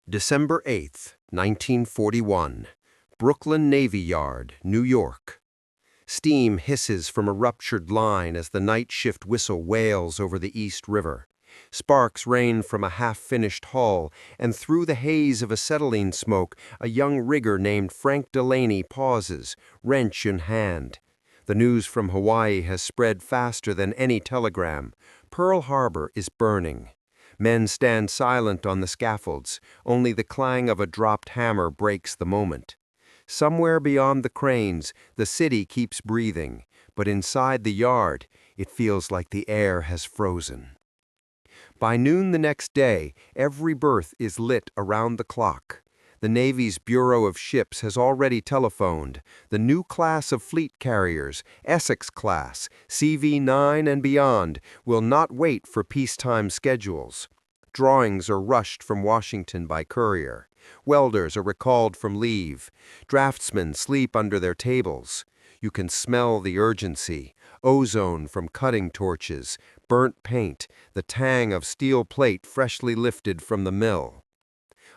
December 8th, 1941. Brooklyn Navy Yard, New York. Steam hisses from a ruptured line as the night shift whistle wails over the East River. Sparks rain from a half-finished hull, and through the haze of acetylene smoke, a young rigger named Frank Delaney pauses, wrench in hand. The news from Hawaii has spread faster than any telegram. Pearl Harbor is burning. Men stand silent on the scaffolds. Only the clang of a dropped hammer breaks the moment. Somewhere beyond the cranes, the city keeps breathing, but inside the yard, it feels like the air has frozen. By noon the next day, every berth is lit around the clock. The Navy's Bureau of Ships has already telephoned. The new class of fleet carriers, Essex-class, CV-9 and beyond, will not wait for peacetime schedules. Drawings are rushed from Washington by courier. Welders are recalled from leave. Draftsmen sleep under their tables. You can smell the urgency, ozone from cutting torches, burnt paint, the tang of steel plate freshly lifted from the mill.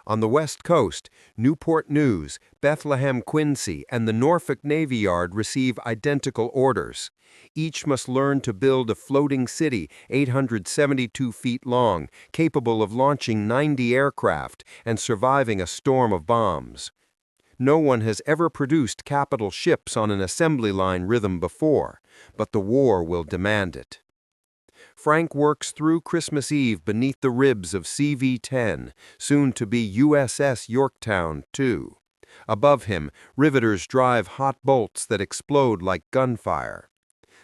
On the West Coast, Newport News, Bethlehem Quincy, and the Norfolk Navy Yard receive identical orders. Each must learn to build a floating city 872 feet long, capable of launching 90 aircraft and surviving a storm of bombs. No one has ever produced capital ships on an assembly line rhythm before, but the war will demand it. Frank works through Christmas Eve beneath the ribs of CV-10, soon to be USS Yorktown, too. Above him, riveters drive hot bolts that explode like gunfire.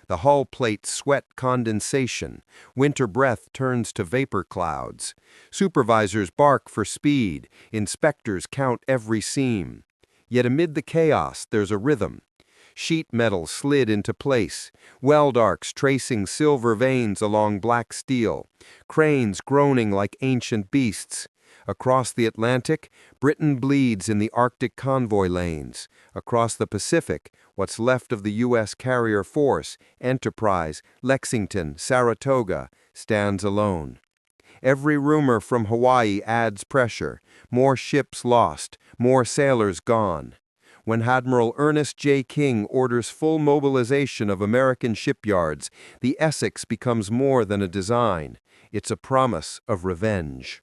The hull plates sweat condensation. Winter breath turns to vapor clouds. Supervisors bark for speed. Inspectors count every seam. Yet amid the chaos, there's a rhythm. Sheet metal slid into place, weld arcs tracing silver veins along black steel, cranes groaning like ancient beasts. Across the Atlantic, Britain bleeds in the Arctic convoy lanes. Across the Pacific, what's left of the U.S. carrier force, Enterprise, Lexington, Saratoga, stands alone. Every rumor from Hawaii adds pressure. More ships lost, more sailors gone. When Admiral Ernest J. King orders full mobilization of American shipyards, the Essex becomes more than a design. It's a promise of revenge.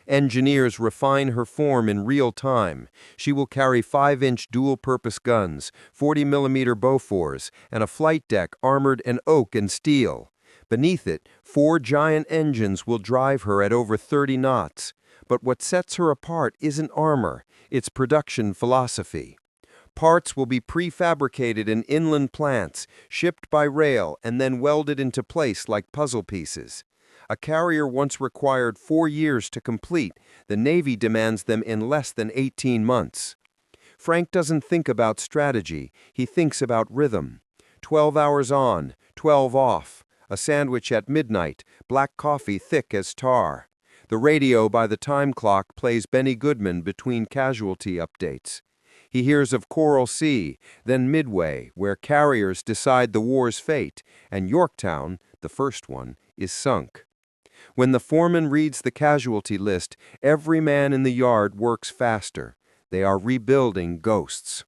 Engineers refine her form in real time. She will carry 5-inch dual-purpose guns, 40mm Bofors, and a flight deck armored in oak and steel. Beneath it, 4 giant engines will drive her at over 30 knots. But what sets her apart isn't armor, it's production philosophy. Parts will be prefabricated in inland plants, shipped by rail, and then welded into place like puzzle pieces. A carrier once required 4 years to complete. The Navy demands them in less than 18 months. Frank doesn't think about strategy, he thinks about rhythm. 12 hours on, 12 off. A sandwich at midnight, black coffee thick as tar. The radio by the time clock plays Benny Goodman between casualty updates. He hears of Coral Sea, then Midway, where carriers decide the war's fate, and Yorktown, the first one, is sunk. When the foreman reads the casualty list, every man in the yard works faster. They are rebuilding ghosts.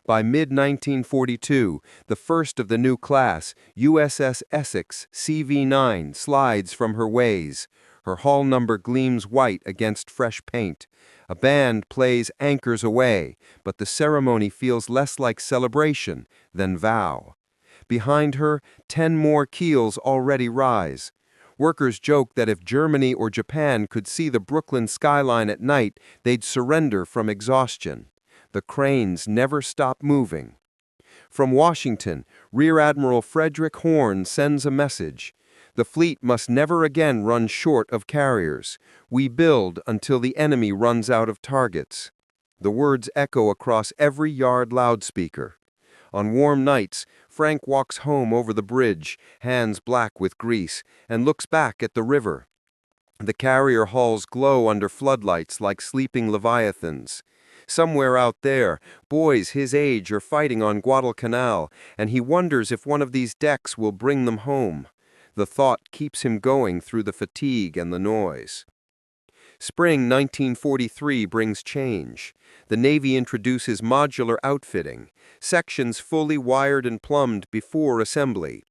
By mid-1942, the first of the new class, USS Essex, CV-9, slides from her ways. Her hull number gleams white against fresh paint. A band plays Anchors Away, but the ceremony feels less like celebration than vow. Behind her, 10 more keels already rise. Workers joke that if Germany or Japan could see the Brooklyn skyline at night, they'd surrender from exhaustion. The cranes never stop moving. From Washington, Rear Admiral Frederick Horn sends a message. The fleet must never again run short of carriers. We build until the enemy runs out of targets. The words echo across every yard loudspeaker. On warm nights, Frank walks home over the bridge, hands black with grease, and looks back at the river. The carrier hulls glow under floodlights like sleeping leviathans. Somewhere out there, boys his age are fighting on Guadalcanal, and he wonders if one of these decks will bring them home. The thought keeps him going through the fatigue and the noise. Spring 1943 brings change. The Navy introduces modular outfitting, sections fully wired and plumbed before assembly.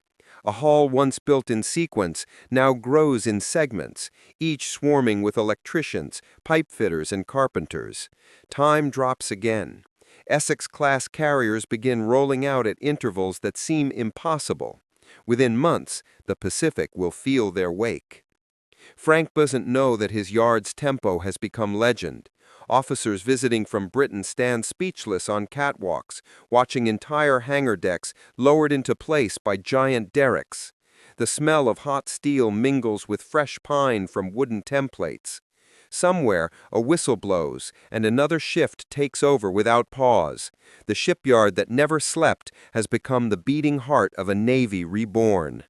A hull once built in sequence now grows in segments, each swarming with electricians, pipe fitters, and carpenters. Time drops again. Essex-class carriers begin rolling out at intervals that seem impossible. Within months, the Pacific will feel their wake. Frank doesn't know that his yard's tempo has become legend. Officers visiting from Britain stand speechless on catwalks, watching entire hangar decks lowered into place by giant derricks. The smell of hot steel mingles with fresh pine from wooden templates. Somewhere, a whistle blows, and another shift takes over without pause. The shipyard that never slept has become the beating heart of a navy reborn.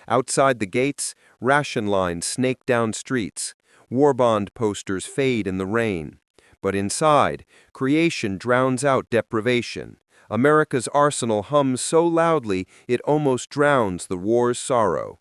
Outside the gates, ration lines snake down streets. War bond posters fade in the rain. But inside, creation drowns out deprivation. America's arsenal hums so loudly it almost drowns the war's sorrow.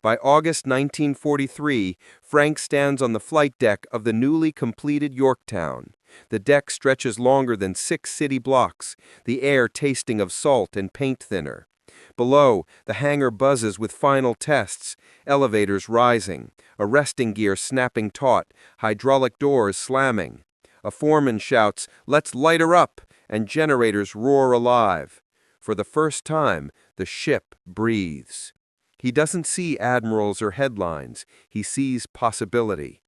By August 1943, Frank stands on the flight deck of the newly completed Yorktown. The deck stretches longer than 6 city blocks, the air tasting of salt and paint thinner. Below, the hangar buzzes with final tests, elevators rising, arresting gear snapping taut, hydraulic doors slamming. A foreman shouts, "Let's light her up," and generators roar alive. For the first time, the ship breathes. He doesn't see admirals or headlines, he sees possibility.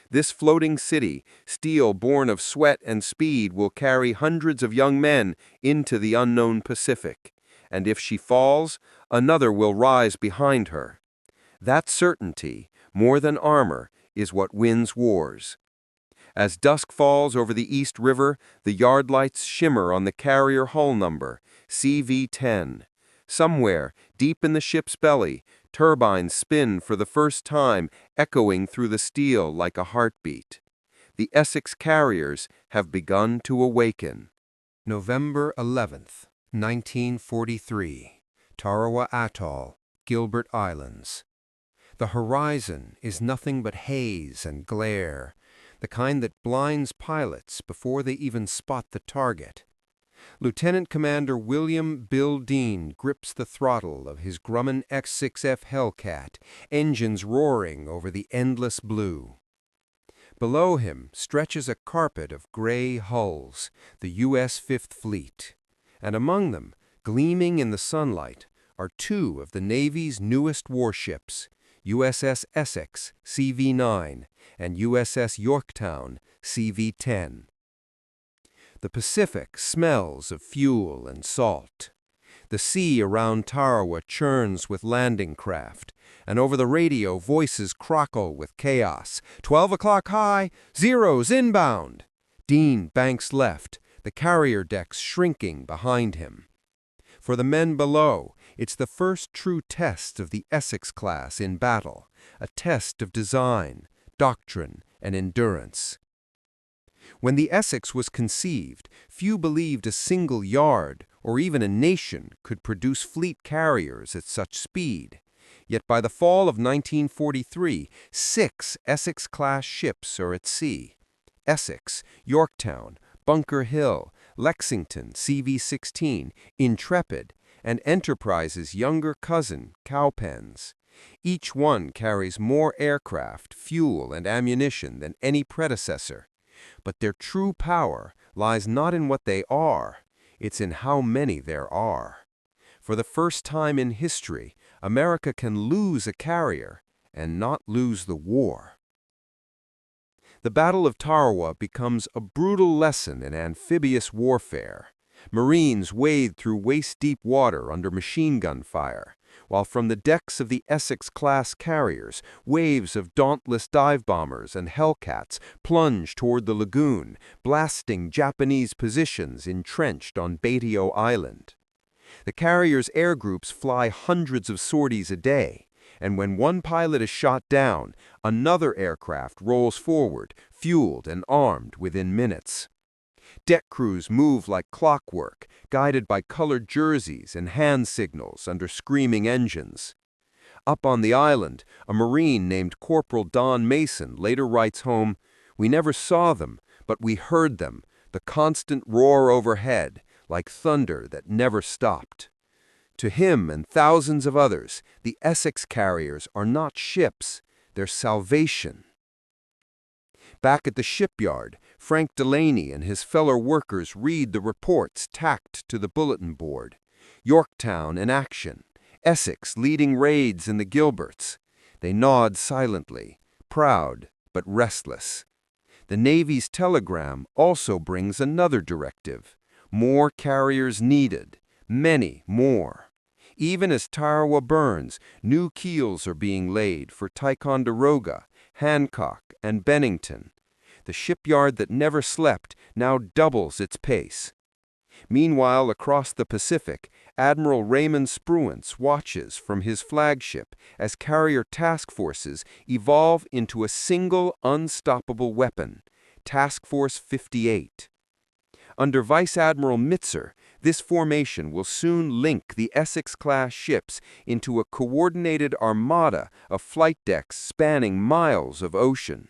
This floating city, steel born of sweat and speed, will carry hundreds of young men into the unknown Pacific. And if she falls, another will rise behind her. That certainty, more than armor, is what wins wars. As dusk falls over the East River, the yard lights shimmer on the carrier hull number, CV-10. Somewhere, deep in the ship's belly, turbines spin for the first time, echoing through the steel like a heartbeat. The Essex carriers have begun to awaken. November 11th, 1943. Tarawa Atoll, Gilbert Islands. The horizon is nothing but haze and glare, the kind that blinds pilots before they even spot the target. Lieutenant Commander William Bill Dean grips the throttle of his Grumman X6F Hellcat, engines roaring over the endless blue. Below him stretches a carpet of gray hulls, the U.S. Fifth Fleet, and among them, gleaming in the sunlight, are 2 of the Navy's newest warships, USS Essex, CV-9, and USS Yorktown, CV-10. The Pacific smells of fuel and salt. The sea around Tarawa churns with landing craft, and over the radio voices crackle with chaos. 12 o'clock high, zeros inbound. Dean banks left, the carrier decks shrinking behind him. For the men below, it's the first true test of the Essex-class in battle, a test of design, doctrine, and endurance. When the Essex was conceived, few believed a single yard or even a nation could produce fleet carriers at such speed. Yet by the fall of 1943, 6 Essex-class ships are at sea. Essex, Yorktown, Bunker Hill, Lexington, CV-16, Intrepid, and Enterprise's younger cousin, Cowpens. Each one carries more aircraft, fuel, and ammunition than any predecessor. But their true power lies not in what they are, it's in how many there are. For the first time in history, America can lose a carrier and not lose the war. The Battle of Tarawa becomes a brutal lesson in amphibious warfare. Marines wade through waist-deep water under machine gun fire, while from the decks of the Essex-class carriers, waves of dauntless dive bombers and Hellcats plunge toward the lagoon, blasting Japanese positions entrenched on Batio Island. The carriers' air groups fly hundreds of sorties a day, and when one pilot is shot down, another aircraft rolls forward, fueled and armed within minutes. Deck crews move like clockwork, guided by colored jerseys and hand signals under screaming engines. Up on the island, a Marine named Corporal Don Mason later writes home, We never saw them, but we heard them, the constant roar overhead, like thunder that never stopped. To him and thousands of others, the Essex carriers are not ships, they're salvation. Back at the shipyard, Frank Delaney and his fellow workers read the reports tacked to the bulletin board. Yorktown in action, Essex leading raids in the Gilberts. They nod silently, proud but restless. The Navy's telegram also brings another directive. More carriers needed, many more. Even as Tarawa burns, new keels are being laid for Ticonderoga, Hancock, and Bennington. The shipyard that never slept now doubles its pace. Meanwhile, across the Pacific, Admiral Raymond Spruance watches from his flagship as carrier task forces evolve into a single unstoppable weapon, Task Force 58. Under Vice Admiral Mitzer, this formation will soon link the Essex-class ships into a coordinated armada of flight decks spanning miles of ocean.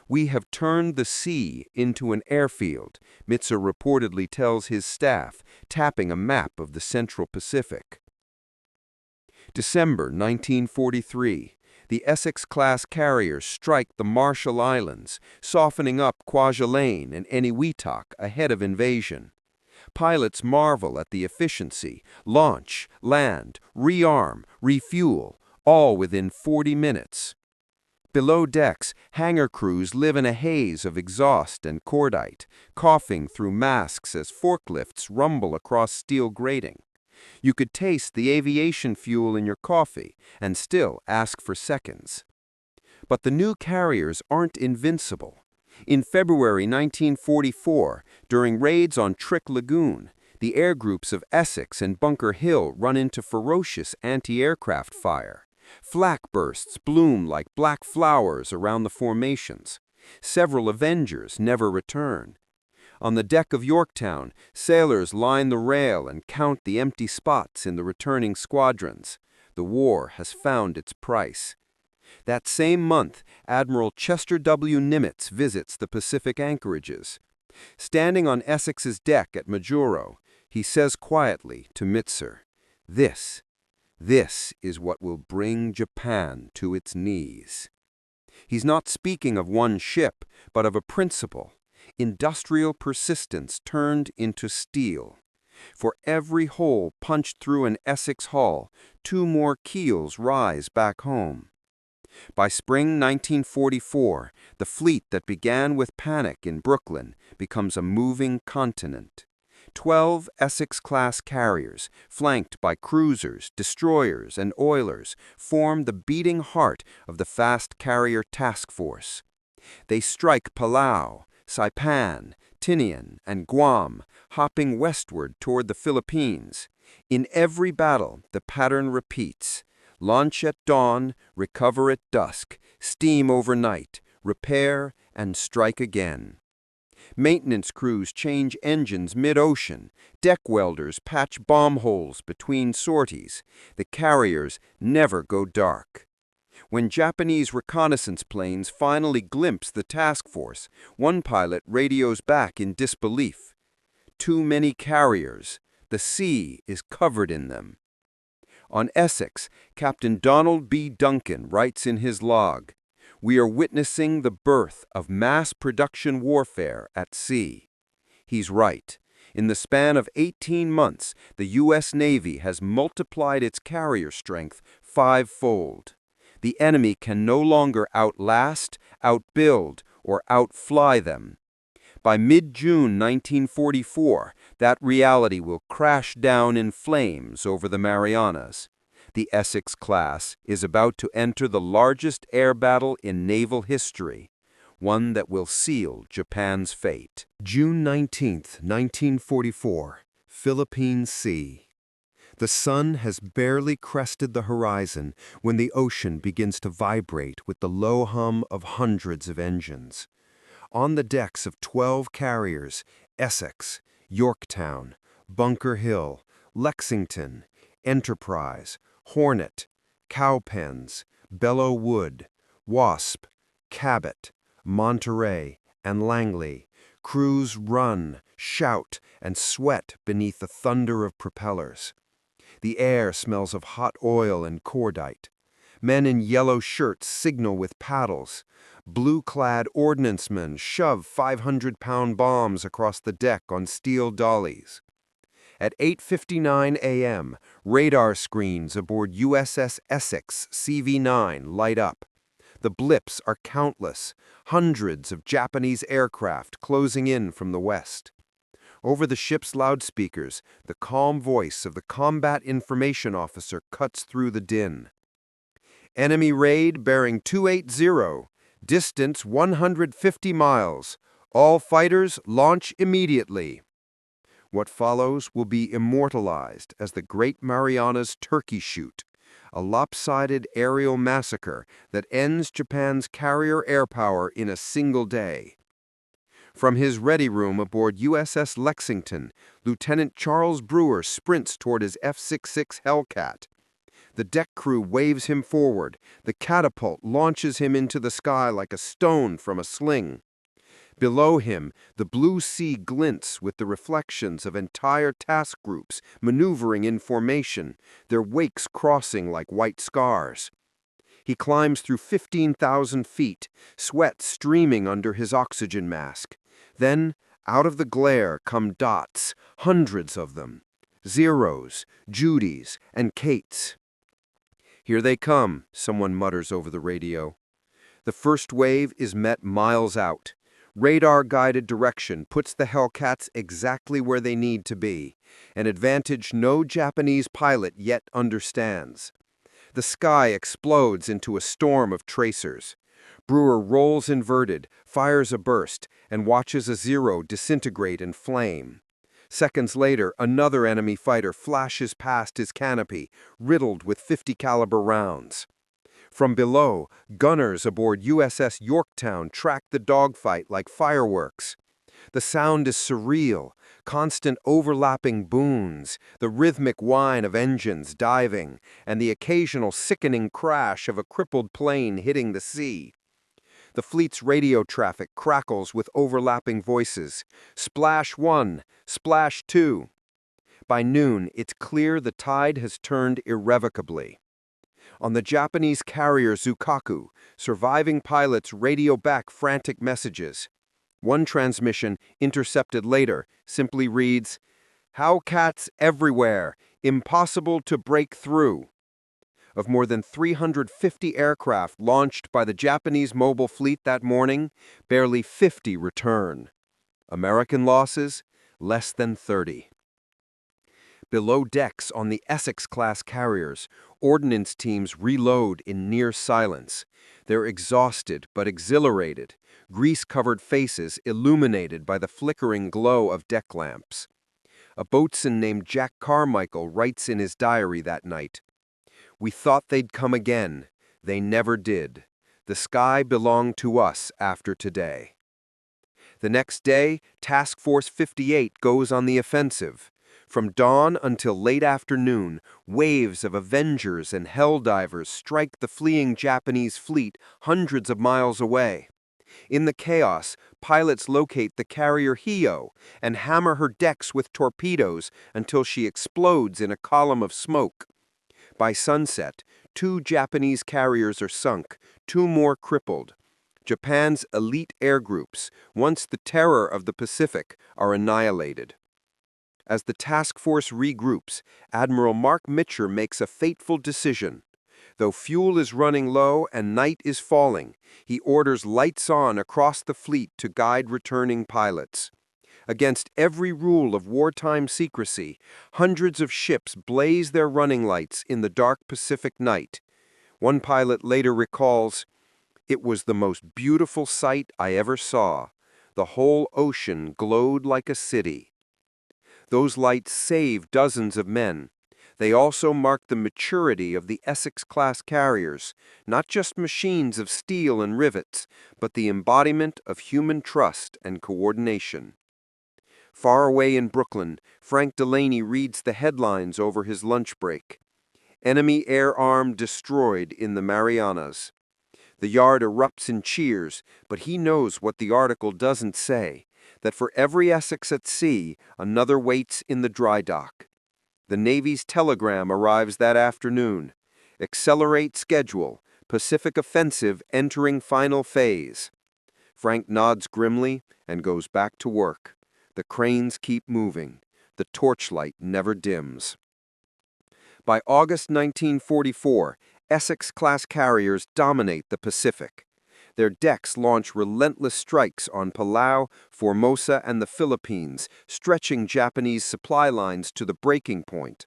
"We have turned the sea into an airfield," Mitzer reportedly tells his staff, tapping a map of the Central Pacific. December 1943. The Essex-class carriers strike the Marshall Islands, softening up Kwajalein and Eniwetok ahead of invasion. Pilots marvel at the efficiency: launch, land, rearm, refuel, all within 40 minutes. Below decks, hangar crews live in a haze of exhaust and cordite, coughing through masks as forklifts rumble across steel grating. You could taste the aviation fuel in your coffee and still ask for seconds. But the new carriers aren't invincible. In February 1944, during raids on Trick Lagoon, the air groups of Essex and Bunker Hill run into ferocious anti-aircraft fire. Flak bursts bloom like black flowers around the formations. Several Avengers never return. On the deck of Yorktown, sailors line the rail and count the empty spots in the returning squadrons. The war has found its price. That same month, Admiral Chester W. Nimitz visits the Pacific anchorages. Standing on Essex's deck at Majuro, he says quietly to Mitzer, This is what will bring Japan to its knees." He's not speaking of one ship, but of a principle: industrial persistence turned into steel. For every hole punched through an Essex hull, 2 more keels rise back home. By spring 1944, the fleet that began with panic in Brooklyn becomes a moving continent. 12 Essex-class carriers, flanked by cruisers, destroyers, and oilers, form the beating heart of the fast carrier task force. They strike Palau, Saipan, Tinian, and Guam, hopping westward toward the Philippines. In every battle, the pattern repeats: launch at dawn, recover at dusk, steam overnight, repair, and strike again. Maintenance crews change engines mid-ocean. Deck welders patch bomb holes between sorties. The carriers never go dark. When Japanese reconnaissance planes finally glimpse the task force, one pilot radios back in disbelief: "Too many carriers. The sea is covered in them." On Essex, Captain Donald B. Duncan writes in his log, "We are witnessing the birth of mass production warfare at sea." He's right. In the span of 18 months, the U.S. Navy has multiplied its carrier strength 5-fold. The enemy can no longer outlast, outbuild, or outfly them. By mid-June 1944, that reality will crash down in flames over the Marianas. The Essex-class is about to enter the largest air battle in naval history, one that will seal Japan's fate. June 19, 1944, Philippine Sea. The sun has barely crested the horizon when the ocean begins to vibrate with the low hum of hundreds of engines. On the decks of 12 carriers, Essex, Yorktown, Bunker Hill, Lexington, Enterprise, Hornet, Cowpens, Belleau Wood, Wasp, Cabot, Monterey, and Langley. Crews run, shout, and sweat beneath the thunder of propellers. The air smells of hot oil and cordite. Men in yellow shirts signal with paddles. Blue-clad ordnancemen shove 500-pound bombs across the deck on steel dollies. At 8:59 a.m., radar screens aboard USS Essex CV-9 light up. The blips are countless, hundreds of Japanese aircraft closing in from the west. Over the ship's loudspeakers, the calm voice of the combat information officer cuts through the din. Enemy raid bearing 280, distance 150 miles. All fighters launch immediately. What follows will be immortalized as the Great Marianas Turkey Shoot, a lopsided aerial massacre that ends Japan's carrier air power in a single day. From his ready room aboard USS Lexington, Lieutenant Charles Brewer sprints toward his F-66 Hellcat. The deck crew waves him forward. The catapult launches him into the sky like a stone from a sling. Below him, the blue sea glints with the reflections of entire task groups maneuvering in formation, their wakes crossing like white scars. He climbs through 15,000 feet, sweat streaming under his oxygen mask. Then, out of the glare come dots, hundreds of them. Zeros, Judys, and Kates. "Here they come," someone mutters over the radio. The first wave is met miles out. Radar-guided direction puts the Hellcats exactly where they need to be, an advantage no Japanese pilot yet understands. The sky explodes into a storm of tracers. Brewer rolls inverted, fires a burst, and watches a Zero disintegrate in flame. Seconds later, another enemy fighter flashes past his canopy, riddled with .50 caliber rounds. From below, gunners aboard USS Yorktown track the dogfight like fireworks. The sound is surreal, constant overlapping booms, the rhythmic whine of engines diving, and the occasional sickening crash of a crippled plane hitting the sea. The fleet's radio traffic crackles with overlapping voices. Splash 1, splash 2. By noon, it's clear the tide has turned irrevocably. On the Japanese carrier Zukaku, surviving pilots radio back frantic messages. One transmission, intercepted later, simply reads, "Hellcats everywhere, impossible to break through." Of more than 350 aircraft launched by the Japanese mobile fleet that morning, barely 50 return. American losses, less than 30. Below decks on the Essex-class carriers, ordnance teams reload in near silence. They're exhausted but exhilarated, grease-covered faces illuminated by the flickering glow of deck lamps. A boatswain named Jack Carmichael writes in his diary that night, "We thought they'd come again. They never did. The sky belonged to us after today." The next day, Task Force 58 goes on the offensive. From dawn until late afternoon, waves of Avengers and Helldivers strike the fleeing Japanese fleet hundreds of miles away. In the chaos, pilots locate the carrier Hio and hammer her decks with torpedoes until she explodes in a column of smoke. By sunset, 2 Japanese carriers are sunk, 2 more crippled. Japan's elite air groups, once the terror of the Pacific, are annihilated. As the task force regroups, Admiral Mark Mitcher makes a fateful decision. Though fuel is running low and night is falling, he orders lights on across the fleet to guide returning pilots. Against every rule of wartime secrecy, hundreds of ships blaze their running lights in the dark Pacific night. One pilot later recalls, "It was the most beautiful sight I ever saw. The whole ocean glowed like a city." Those lights save dozens of men. They also mark the maturity of the Essex-class carriers, not just machines of steel and rivets, but the embodiment of human trust and coordination. Far away in Brooklyn, Frank Delaney reads the headlines over his lunch break. "Enemy air arm destroyed in the Marianas." The yard erupts in cheers, but he knows what the article doesn't say, that for every Essex at sea, another waits in the dry dock. The Navy's telegram arrives that afternoon. Accelerate schedule. Pacific offensive entering final phase. Frank nods grimly and goes back to work. The cranes keep moving. The torchlight never dims. By August 1944, Essex-class carriers dominate the Pacific. Their decks launch relentless strikes on Palau, Formosa, and the Philippines, stretching Japanese supply lines to the breaking point.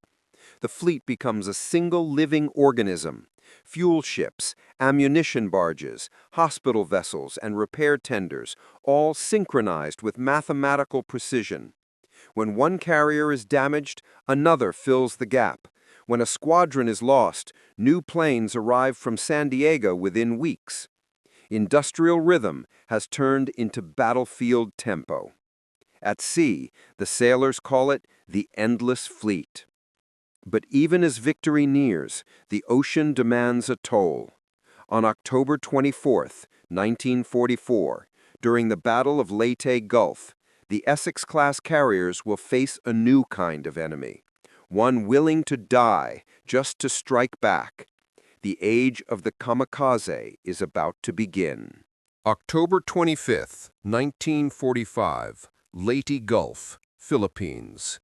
The fleet becomes a single living organism. Fuel ships, ammunition barges, hospital vessels, and repair tenders, all synchronized with mathematical precision. When one carrier is damaged, another fills the gap. When a squadron is lost, new planes arrive from San Diego within weeks. Industrial rhythm has turned into battlefield tempo. At sea, the sailors call it the endless fleet. But even as victory nears, the ocean demands a toll. On October 24, 1944, during the Battle of Leyte Gulf, the Essex-class carriers will face a new kind of enemy, one willing to die just to strike back. The age of the kamikaze is about to begin. October 25, 1945, Leyte Gulf, Philippines.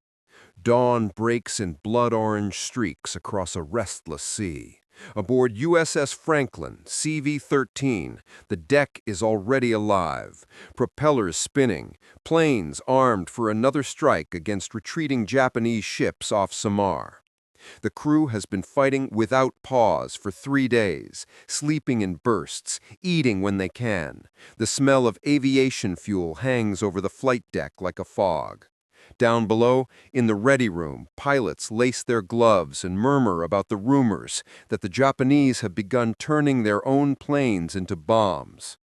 Dawn breaks in blood-orange streaks across a restless sea. Aboard USS Franklin, CV-13, the deck is already alive, propellers spinning, planes armed for another strike against retreating Japanese ships off Samar. The crew has been fighting without pause for 3 days, sleeping in bursts, eating when they can. The smell of aviation fuel hangs over the flight deck like a fog. Down below, in the ready room, pilots lace their gloves and murmur about the rumors that the Japanese have begun turning their own planes into bombs.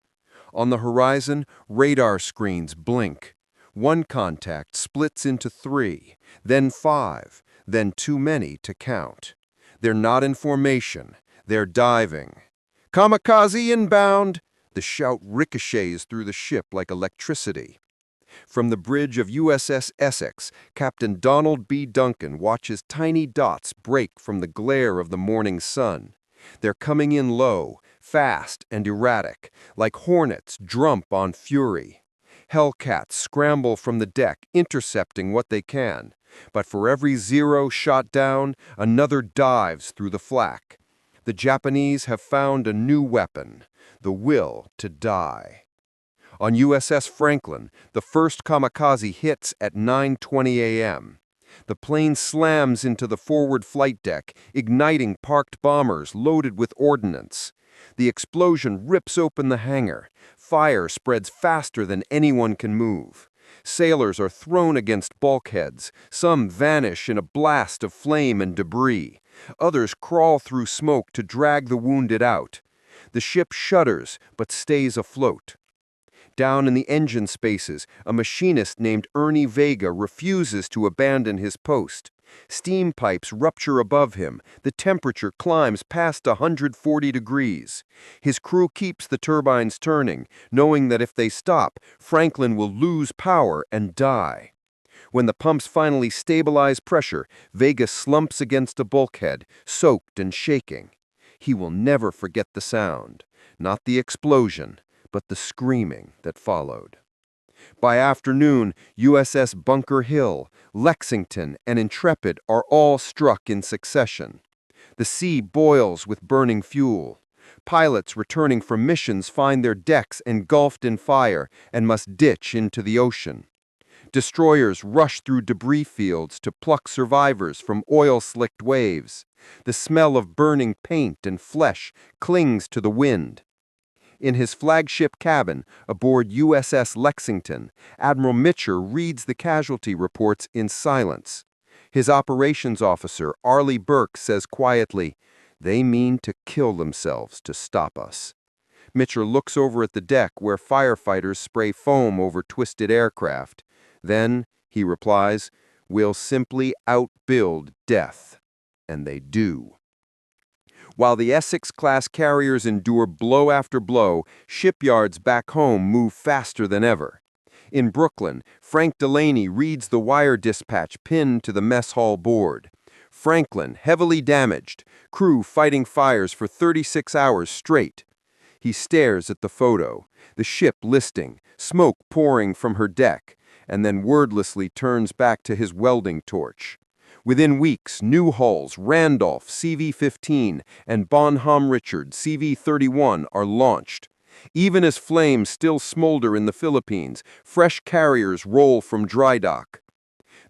On the horizon, radar screens blink. One contact splits into 3, then 5, then too many to count. They're not in formation, they're diving. "Kamikaze inbound!" The shout ricochets through the ship like electricity. From the bridge of USS Essex, Captain Donald B. Duncan watches tiny dots break from the glare of the morning sun. They're coming in low, fast and erratic, like hornets drump on fury. Hellcats scramble from the deck, intercepting what they can. But for every 0 shot down, another dives through the flak. The Japanese have found a new weapon, the will to die. On USS Franklin, the first kamikaze hits at 9:20 a.m. The plane slams into the forward flight deck, igniting parked bombers loaded with ordnance. The explosion rips open the hangar. Fire spreads faster than anyone can move. Sailors are thrown against bulkheads. Some vanish in a blast of flame and debris. Others crawl through smoke to drag the wounded out. The ship shudders but stays afloat. Down in the engine spaces, a machinist named Ernie Vega refuses to abandon his post. Steam pipes rupture above him. The temperature climbs past 140 degrees. His crew keeps the turbines turning, knowing that if they stop, Franklin will lose power and die. When the pumps finally stabilize pressure, Vega slumps against a bulkhead, soaked and shaking. He will never forget the sound, not the explosion, but the screaming that followed. By afternoon, USS Bunker Hill, Lexington, and Intrepid are all struck in succession. The sea boils with burning fuel. Pilots returning from missions find their decks engulfed in fire and must ditch into the ocean. Destroyers rush through debris fields to pluck survivors from oil-slicked waves. The smell of burning paint and flesh clings to the wind. In his flagship cabin aboard USS Lexington, Admiral Mitcher reads the casualty reports in silence. His operations officer, Arleigh Burke, says quietly, "They mean to kill themselves to stop us." Mitcher looks over at the deck where firefighters spray foam over twisted aircraft. Then, he replies, "We'll simply outbuild death." And they do. While the Essex-class carriers endure blow after blow, shipyards back home move faster than ever. In Brooklyn, Frank Delaney reads the wire dispatch pinned to the mess hall board. Franklin, heavily damaged, crew fighting fires for 36 hours straight. He stares at the photo, the ship listing, smoke pouring from her deck, and then wordlessly turns back to his welding torch. Within weeks, new hulls, Randolph CV-15 and Bonham Richard CV-31 are launched. Even as flames still smolder in the Philippines, fresh carriers roll from dry dock.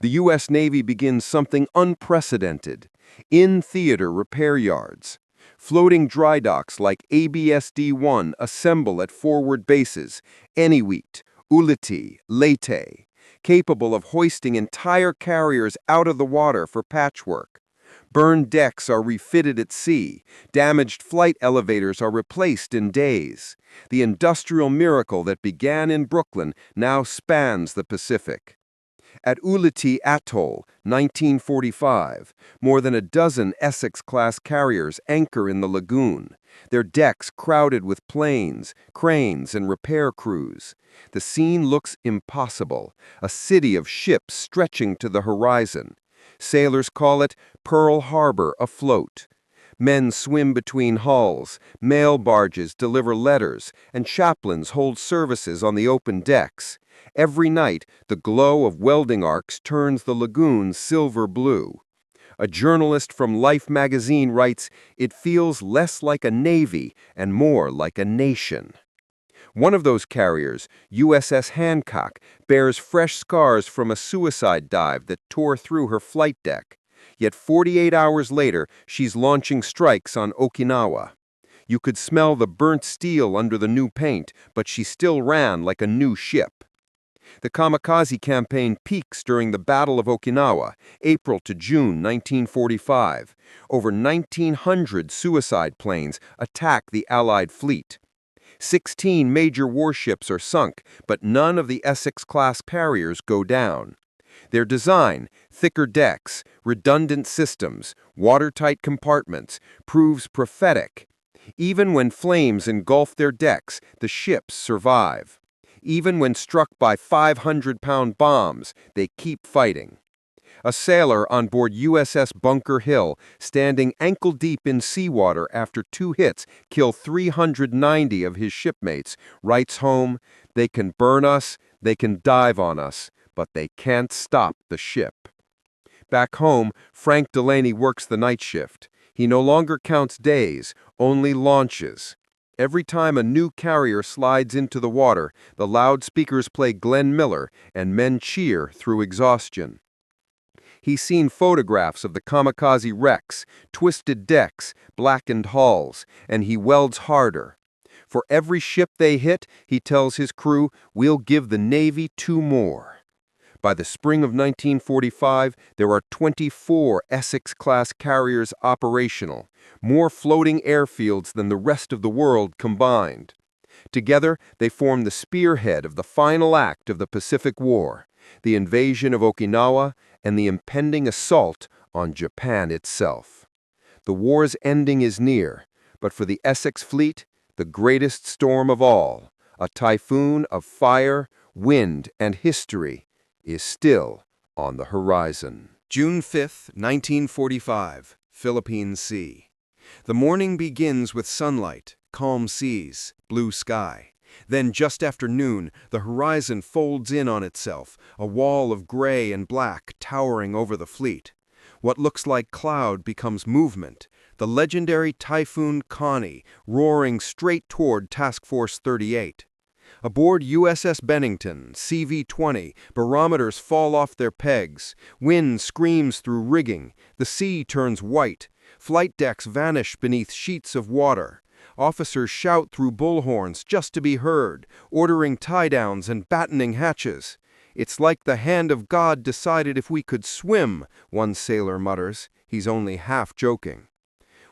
The U.S. Navy begins something unprecedented: in-theater repair yards. Floating dry docks like ABSD-1 assemble at forward bases, Eniwetok, Ulithi, Leyte, capable of hoisting entire carriers out of the water for patchwork. Burned decks are refitted at sea. Damaged flight elevators are replaced in days. The industrial miracle that began in Brooklyn now spans the Pacific. At Ulithi Atoll, 1945, more than a dozen Essex-class carriers anchor in the lagoon, their decks crowded with planes, cranes, and repair crews. The scene looks impossible, a city of ships stretching to the horizon. Sailors call it Pearl Harbor afloat. Men swim between hulls, mail barges deliver letters, and chaplains hold services on the open decks. Every night, the glow of welding arcs turns the lagoon silver blue. A journalist from Life magazine writes, "It feels less like a navy and more like a nation." One of those carriers, USS Hancock, bears fresh scars from a suicide dive that tore through her flight deck. Yet 48 hours later, she's launching strikes on Okinawa. You could smell the burnt steel under the new paint, but she still ran like a new ship. The kamikaze campaign peaks during the Battle of Okinawa, April to June 1945. Over 1,900 suicide planes attack the Allied fleet. 16 major warships are sunk, but none of the Essex-class carriers go down. Their design, thicker decks, redundant systems, watertight compartments, proves prophetic. Even when flames engulf their decks, the ships survive. Even when struck by 500-pound bombs, they keep fighting. A sailor on board USS Bunker Hill, standing ankle-deep in seawater after 2 hits kill 390 of his shipmates, writes home, "They can burn us, they can dive on us, but they can't stop the ship." Back home, Frank Delaney works the night shift. He no longer counts days, only launches. Every time a new carrier slides into the water, the loudspeakers play Glenn Miller, and men cheer through exhaustion. He's seen photographs of the kamikaze wrecks, twisted decks, blackened hulls, and he welds harder. For every ship they hit, he tells his crew, "We'll give the Navy 2 more." By the spring of 1945, there are 24 Essex-class carriers operational, more floating airfields than the rest of the world combined. Together, they form the spearhead of the final act of the Pacific War, the invasion of Okinawa and the impending assault on Japan itself. The war's ending is near, but for the Essex fleet, the greatest storm of all, a typhoon of fire, wind, and history, is still on the horizon. June 5, 1945, Philippine Sea. The morning begins with sunlight, calm seas, blue sky. Then, just after noon, the horizon folds in on itself, a wall of gray and black towering over the fleet. What looks like cloud becomes movement, the legendary Typhoon Connie roaring straight toward Task Force 38. Aboard USS Bennington, CV-20, barometers fall off their pegs, wind screams through rigging, the sea turns white, flight decks vanish beneath sheets of water. Officers shout through bullhorns just to be heard, ordering tie-downs and battening hatches. "It's like the hand of God decided if we could swim," one sailor mutters. He's only half joking.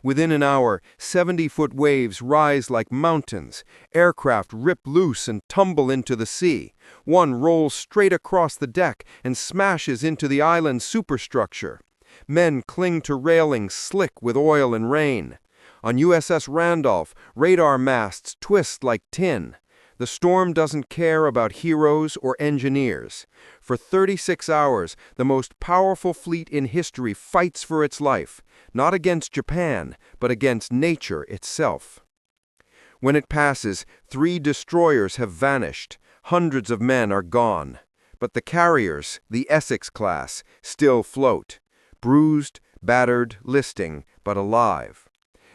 Within an hour, 70-foot waves rise like mountains. Aircraft rip loose and tumble into the sea. One rolls straight across the deck and smashes into the island's superstructure. Men cling to railings slick with oil and rain. On USS Randolph, radar masts twist like tin. The storm doesn't care about heroes or engineers. For 36 hours, the most powerful fleet in history fights for its life, not against Japan, but against nature itself. When it passes, 3 destroyers have vanished. Hundreds of men are gone. But the carriers, the Essex-class, still float. Bruised, battered, listing, but alive.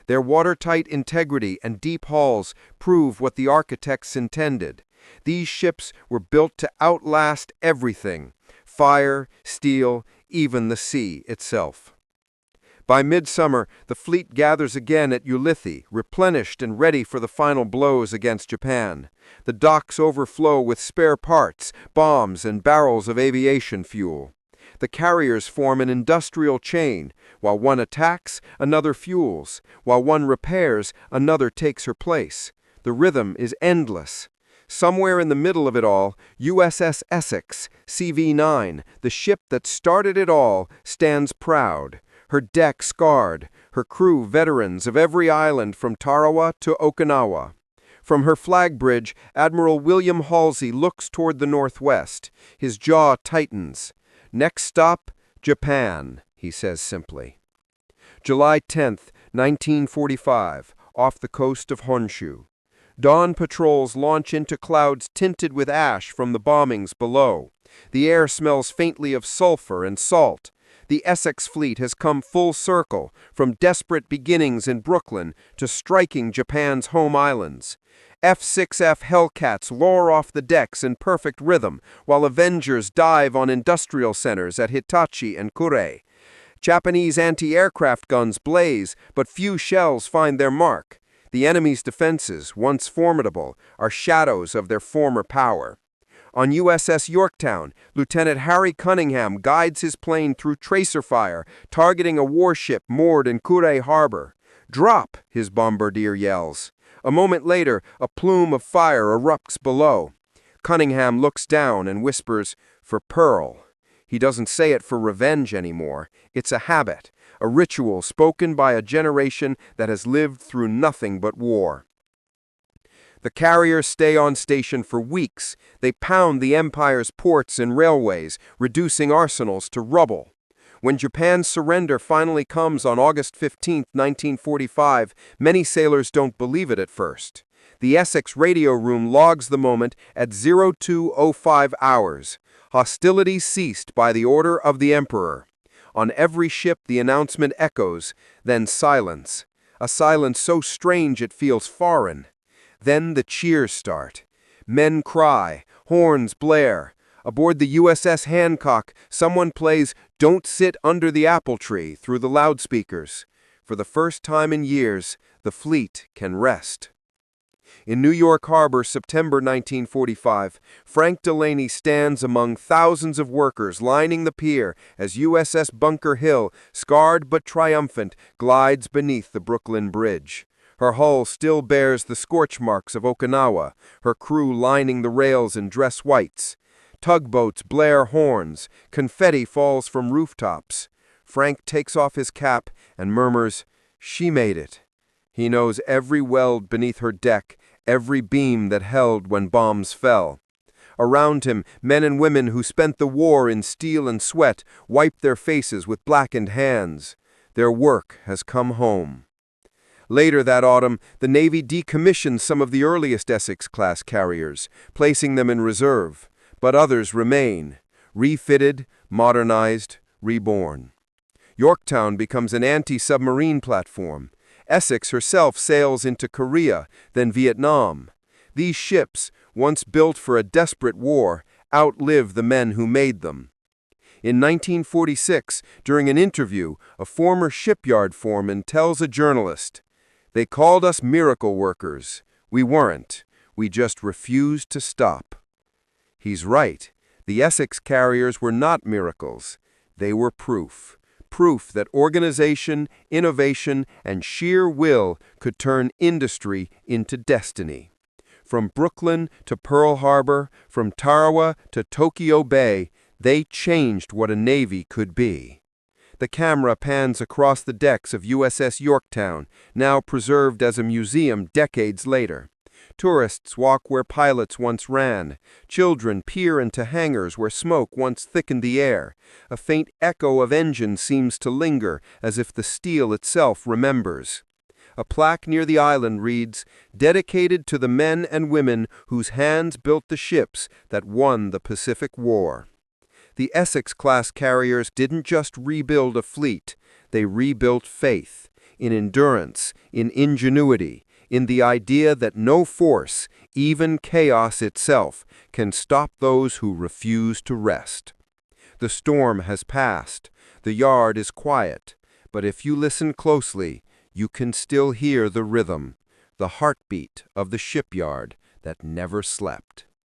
Their watertight integrity and deep hulls prove what the architects intended. These ships were built to outlast everything: fire, steel, even the sea itself. By midsummer, the fleet gathers again at Ulithi, replenished and ready for the final blows against Japan. The docks overflow with spare parts, bombs, and barrels of aviation fuel. The carriers form an industrial chain. While one attacks, another fuels. While one repairs, another takes her place. The rhythm is endless. Somewhere in the middle of it all, USS Essex, CV-9, the ship that started it all, stands proud. Her deck scarred, her crew veterans of every island from Tarawa to Okinawa. From her flag bridge, Admiral William Halsey looks toward the northwest. His jaw tightens. "Next stop, Japan," he says simply. July 10th, 1945, off the coast of Honshu. Dawn patrols launch into clouds tinted with ash from the bombings below. The air smells faintly of sulfur and salt. The Essex fleet has come full circle, from desperate beginnings in Brooklyn to striking Japan's home islands. F-6F Hellcats roar off the decks in perfect rhythm, while Avengers dive on industrial centers at Hitachi and Kure. Japanese anti-aircraft guns blaze, but few shells find their mark. The enemy's defenses, once formidable, are shadows of their former power. On USS Yorktown, Lieutenant Harry Cunningham guides his plane through tracer fire, targeting a warship moored in Kure Harbor. "Drop!" his bombardier yells. A moment later, a plume of fire erupts below. Cunningham looks down and whispers, "For Pearl." He doesn't say it for revenge anymore. It's a habit, a ritual spoken by a generation that has lived through nothing but war. The carriers stay on station for weeks. They pound the Empire's ports and railways, reducing arsenals to rubble. When Japan's surrender finally comes on August 15, 1945, many sailors don't believe it at first. The Essex radio room logs the moment at 02:05 hours. Hostilities ceased by the order of the Emperor. On every ship the announcement echoes, then silence. A silence so strange it feels foreign. Then the cheers start. Men cry, horns blare. Aboard the USS Hancock, someone plays "Don't Sit Under the Apple Tree" through the loudspeakers. For the first time in years, the fleet can rest. In New York Harbor, September 1945, Frank Delaney stands among thousands of workers lining the pier as USS Bunker Hill, scarred but triumphant, glides beneath the Brooklyn Bridge. Her hull still bears the scorch marks of Okinawa, her crew lining the rails in dress whites. Tugboats blare horns, confetti falls from rooftops. Frank takes off his cap and murmurs, "She made it." He knows every weld beneath her deck, every beam that held when bombs fell. Around him, men and women who spent the war in steel and sweat wipe their faces with blackened hands. Their work has come home. Later that autumn, the Navy decommissioned some of the earliest Essex-class carriers, placing them in reserve. But others remain, refitted, modernized, reborn. Yorktown becomes an anti-submarine platform. Essex herself sails into Korea, then Vietnam. These ships, once built for a desperate war, outlive the men who made them. In 1946, during an interview, a former shipyard foreman tells a journalist, "They called us miracle workers. We weren't. We just refused to stop." He's right. The Essex carriers were not miracles. They were proof. Proof that organization, innovation, and sheer will could turn industry into destiny. From Brooklyn to Pearl Harbor, from Tarawa to Tokyo Bay, they changed what a Navy could be. The camera pans across the decks of USS Yorktown, now preserved as a museum decades later. Tourists walk where pilots once ran. Children peer into hangars where smoke once thickened the air. A faint echo of engine seems to linger, as if the steel itself remembers. A plaque near the island reads, "Dedicated to the men and women whose hands built the ships that won the Pacific War." The Essex-class carriers didn't just rebuild a fleet, they rebuilt faith, in endurance, in ingenuity, in the idea that no force, even chaos itself, can stop those who refuse to rest. The storm has passed, the yard is quiet, but if you listen closely, you can still hear the rhythm, the heartbeat of the shipyard that never slept.